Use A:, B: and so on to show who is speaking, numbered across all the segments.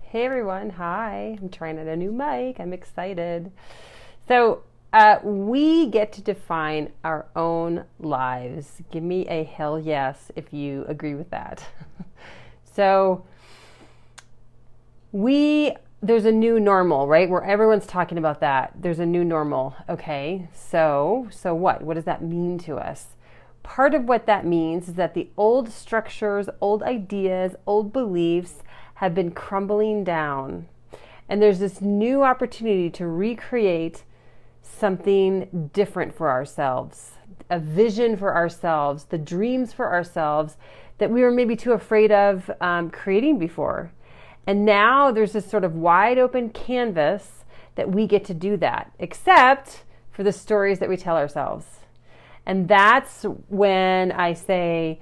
A: Hey everyone, hi. I'm trying out a new mic. I'm excited. So, we get to define our own lives. Give me a hell yes if you agree with that. So, there's a new normal, right? Where everyone's talking about that. There's a new normal. Okay. So what? What does that mean to us? Part of what that means is that the old structures, old ideas, old beliefs have been crumbling down. And there's this new opportunity to recreate something different for ourselves, a vision for ourselves, the dreams for ourselves that we were maybe too afraid of creating before. And now there's this sort of wide open canvas that we get to do that, except for the stories that we tell ourselves. And that's when I say,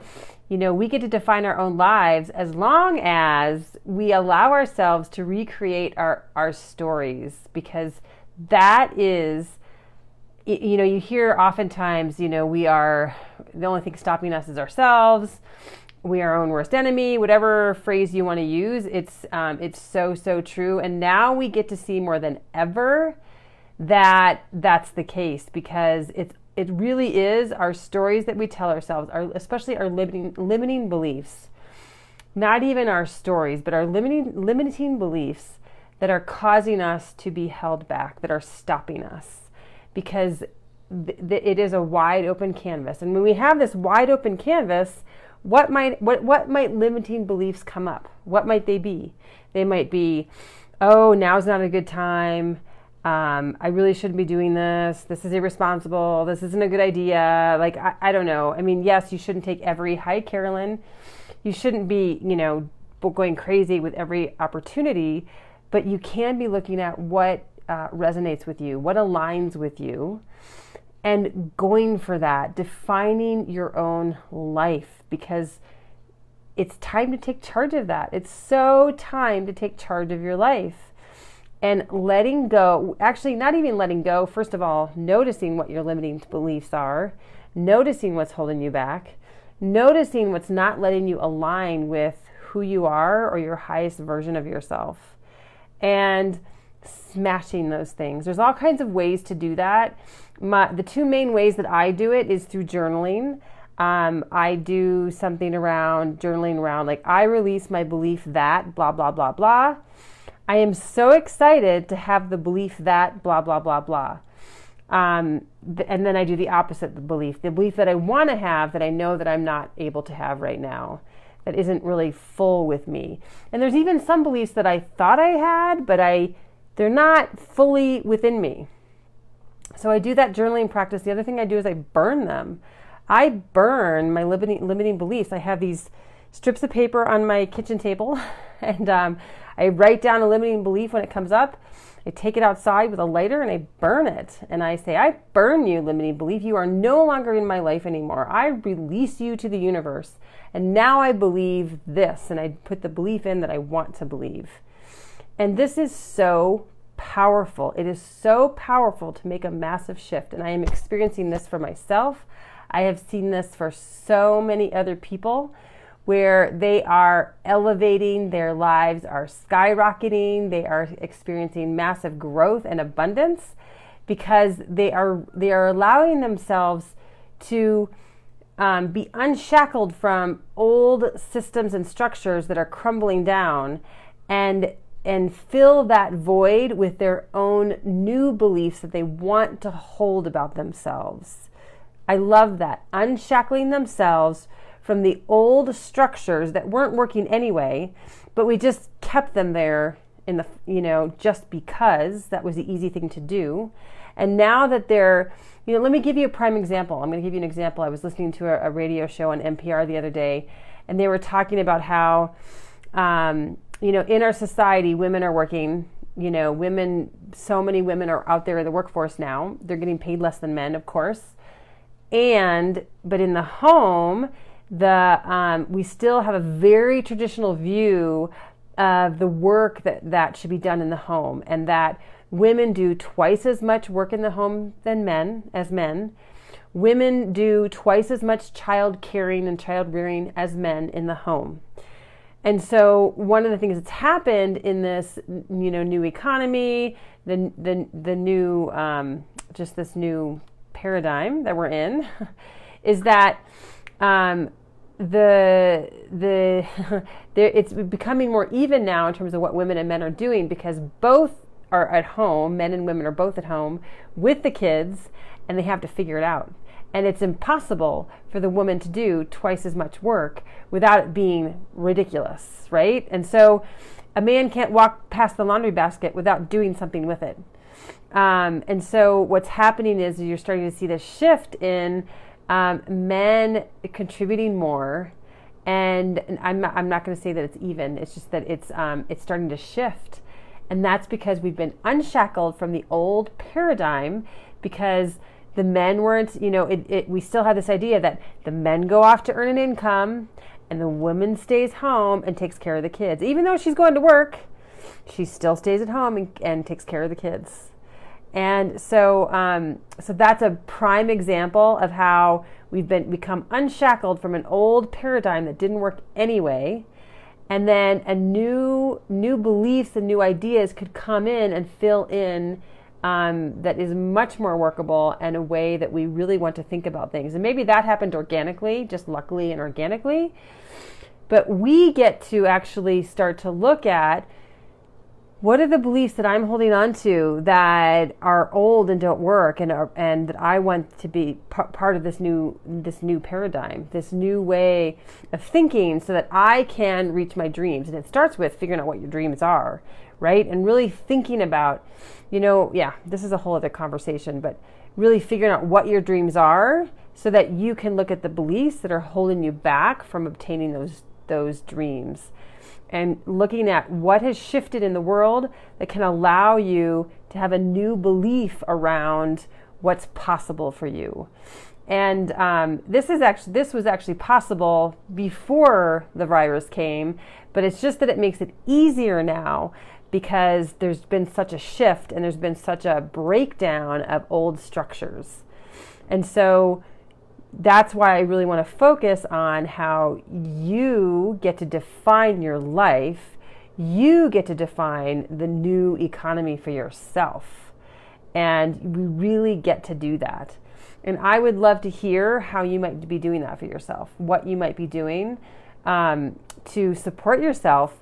A: we get to define our own lives as long as we allow ourselves to recreate our stories, because that is, you hear oftentimes, we are, the only thing stopping us is ourselves. We are our own worst enemy, whatever phrase you want to use. It's so true. And now we get to see more than ever that that's the case, because it really is our stories that we tell ourselves, especially our limiting beliefs. Not even our stories, but our limiting beliefs that are causing us to be held back, that are stopping us, because it is a wide open canvas. And when we have this wide open canvas, what might limiting beliefs come up? What might they be? They might be, oh, now's not a good time. I really shouldn't be doing this. This is irresponsible. This isn't a good idea. Like, I don't know. I mean, yes, you shouldn't take every, hi, Carolyn. You shouldn't be, going crazy with every opportunity, but you can be looking at what resonates with you, what aligns with you, and going for that, defining your own life, because it's time to take charge of that. It's so time to take charge of your life. And letting go, actually not even letting go, first of all, noticing what your limiting beliefs are, noticing what's holding you back, noticing what's not letting you align with who you are or your highest version of yourself, and smashing those things. There's all kinds of ways to do that. The two main ways that I do it is through journaling. I do something around journaling around, like, I release my belief that blah, blah, blah, blah. I am so excited to have the belief that blah, blah, blah, blah. And then I do the opposite, the belief that I want to have, that I know that I'm not able to have right now, that isn't really full with me. And there's even some beliefs that I thought I had, but they're not fully within me. So I do that journaling practice. The other thing I do is I burn them. I burn my limiting beliefs. I have these strips of paper on my kitchen table, and I write down a limiting belief when it comes up. I take it outside with a lighter and I burn it. And I say, I burn you, limiting belief. You are no longer in my life anymore. I release you to the universe. And now I believe this. And I put the belief in that I want to believe. And this is so powerful. It is so powerful to make a massive shift. And I am experiencing this for myself. I have seen this for so many other people, where they are elevating, their lives are skyrocketing, they are experiencing massive growth and abundance, because they are allowing themselves to be unshackled from old systems and structures that are crumbling down, and fill that void with their own new beliefs that they want to hold about themselves. I love that. Unshackling themselves from the old structures that weren't working anyway, but we just kept them there in the, just because that was the easy thing to do. And now that they're, let me give you a prime example. I'm going to give you an example. I was listening to a radio show on NPR the other day, and they were talking about how, in our society, women are working, so many women are out there in the workforce now. They're getting paid less than men, of course. But in the home, we still have a very traditional view of the work that should be done in the home, and that women do twice as much work in the home as men. Women do twice as much child caring and child rearing as men in the home. And so one of the things that's happened in this, new economy, the new, just this new paradigm that we're in, is that it's becoming more even now in terms of what women and men are doing, because both are at home, men and women are both at home with the kids, and they have to figure it out. And it's impossible for the woman to do twice as much work without it being ridiculous, right? And so a man can't walk past the laundry basket without doing something with it. And so what's happening is you're starting to see this shift in men contributing more. And I'm not going to say that it's even. It's just that it's starting to shift. And that's because we've been unshackled from the old paradigm, because the men weren't, we still have this idea that the men go off to earn an income and the woman stays home and takes care of the kids. Even though she's going to work, she still stays at home and takes care of the kids. And so that's a prime example of how we've become unshackled from an old paradigm that didn't work anyway. And then new beliefs and new ideas could come in and fill in that is much more workable and a way that we really want to think about things. And maybe that happened organically, just luckily and organically. But we get to actually start to look at, what are the beliefs that I'm holding on to that are old and don't work, and that I want to be part of this new paradigm, this new way of thinking, so that I can reach my dreams. And it starts with figuring out what your dreams are, right? And really thinking about, this is a whole other conversation, but really figuring out what your dreams are so that you can look at the beliefs that are holding you back from obtaining those dreams. And looking at what has shifted in the world that can allow you to have a new belief around what's possible for you. And this was actually possible before the virus came, but it's just that it makes it easier now, because there's been such a shift and there's been such a breakdown of old structures. And so that's why I really want to focus on how you get to define your life. You get to define the new economy for yourself. And we really get to do that. And I would love to hear how you might be doing that for yourself, what you might be doing to support yourself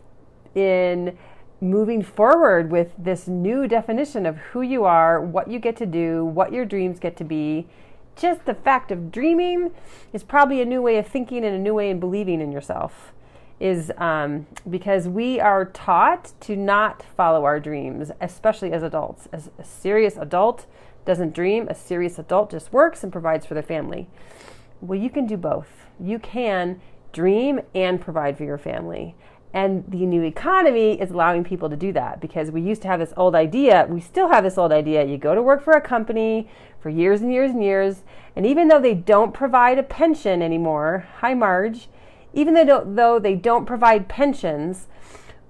A: in moving forward with this new definition of who you are, what you get to do, what your dreams get to be. Just the fact of dreaming is probably a new way of thinking and a new way of believing in yourself, is because we are taught to not follow our dreams, especially as adults. As a serious adult doesn't dream, a serious adult just works and provides for their family. Well, you can do both. You can dream and provide for your family. And the new economy is allowing people to do that, because we used to have this old idea. We still have this old idea. You go to work for a company for years and years and years, and even though they don't provide a pension anymore, hi Marge, even though they don't provide pensions,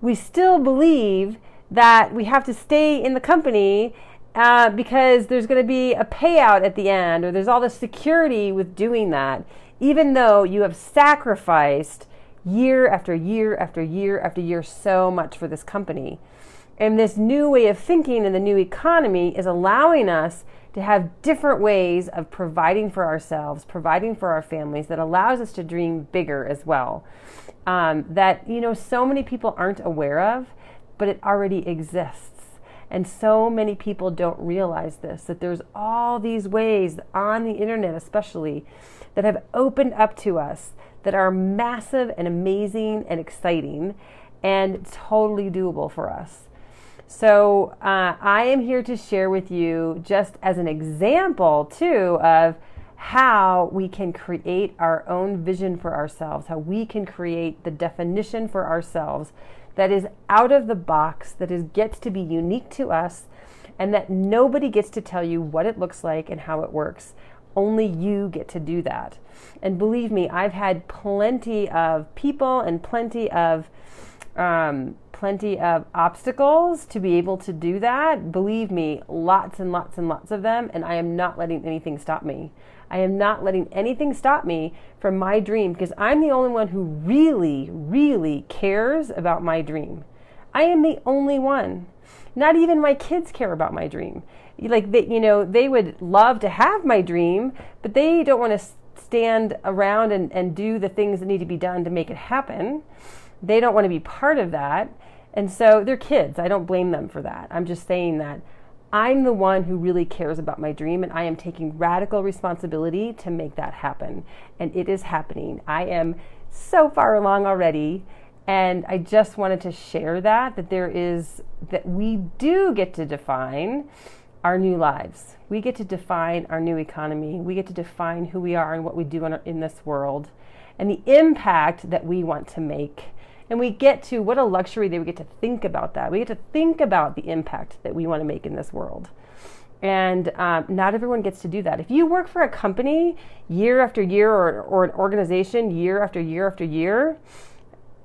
A: we still believe that we have to stay in the company because there's going to be a payout at the end, or there's all this security with doing that, even though you have sacrificed year after year after year after year so much for this company. And this new way of thinking in the new economy is allowing us to have different ways of providing for ourselves, providing for our families, that allows us to dream bigger as well. That, so many people aren't aware of, but it already exists. And so many people don't realize this, that there's all these ways on the internet especially that have opened up to us that are massive and amazing and exciting and totally doable for us. So I am here to share with you, just as an example too, of how we can create our own vision for ourselves, how we can create the definition for ourselves that is out of the box, that gets to be unique to us, and that nobody gets to tell you what it looks like and how it works. Only you get to do that. And believe me, I've had plenty of people and plenty of plenty of obstacles to be able to do that. Believe me, lots and lots and lots of them, and I am not letting anything stop me. I am not letting anything stop me from my dream because I'm the only one who really, really cares about my dream. I am the only one. Not even my kids care about my dream. Like they would love to have my dream, but they don't want to stand around and do the things that need to be done to make it happen. They don't want to be part of that. And so they're kids. I don't blame them for that. I'm just saying that I'm the one who really cares about my dream, and I am taking radical responsibility to make that happen. And it is happening. I am so far along already. And I just wanted to share that we do get to define our new lives. We get to define our new economy. We get to define who we are and what we do in this world and the impact that we want to make. And we get to, what a luxury that we get to think about that. We get to think about the impact that we want to make in this world. And not everyone gets to do that. If you work for a company year after year or an organization year after year after year,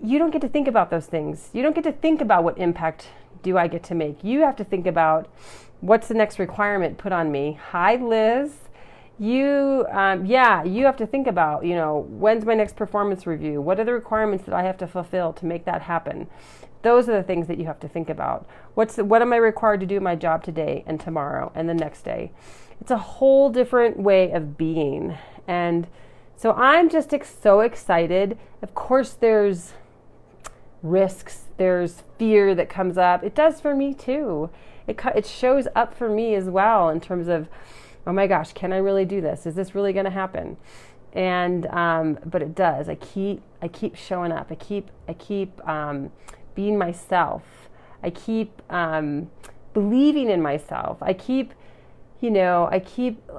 A: you don't get to think about those things. You don't get to think about what impact do I get to make. You have to think about what's the next requirement put on me. Hi, Liz. You have to think about, when's my next performance review? What are the requirements that I have to fulfill to make that happen? Those are the things that you have to think about. What am I required to do in my job today and tomorrow and the next day? It's a whole different way of being. And so I'm just so excited. Of course, there's risks, there's fear that comes up. It does for me too. It shows up for me as well in terms of, oh my gosh, can I really do this? Is this really going to happen? And but it does. I keep showing up. I keep being myself. I keep believing in myself. I keep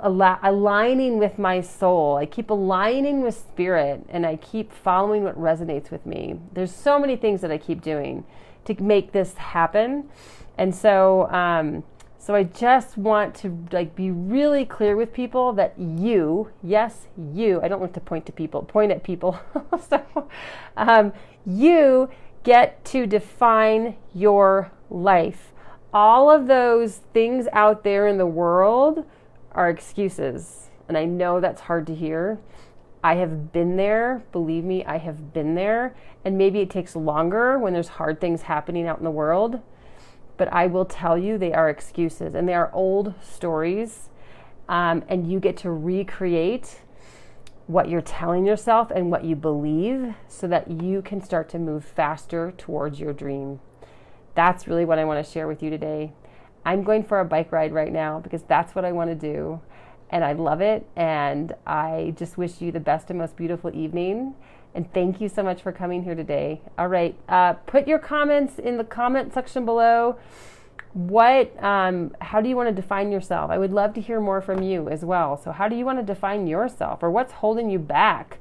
A: aligning with my soul. I keep aligning with spirit, and I keep following what resonates with me. There's so many things that I keep doing to make this happen. And so I just want to be really clear with people that yes, you, I don't like to point at people. So you get to define your life. All of those things out there in the world are excuses. And I know that's hard to hear. I have been there. Believe me, I have been there. And maybe it takes longer when there's hard things happening out in the world. But I will tell you, they are excuses. And they are old stories. And you get to recreate what you're telling yourself and what you believe so that you can start to move faster towards your dream. That's really what I want to share with you today. I'm going for a bike ride right now because that's what I want to do. And I love it. And I just wish you the best and most beautiful evening. And thank you so much for coming here today. All right. Put your comments in the comment section below. How do you want to define yourself? I would love to hear more from you as well. So how do you want to define yourself, or what's holding you back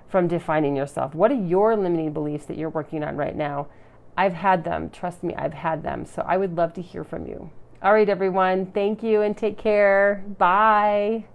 A: from defining yourself? What are your limiting beliefs that you're working on right now? I've had them. Trust me, I've had them. So I would love to hear from you. All right, everyone. Thank you and take care. Bye.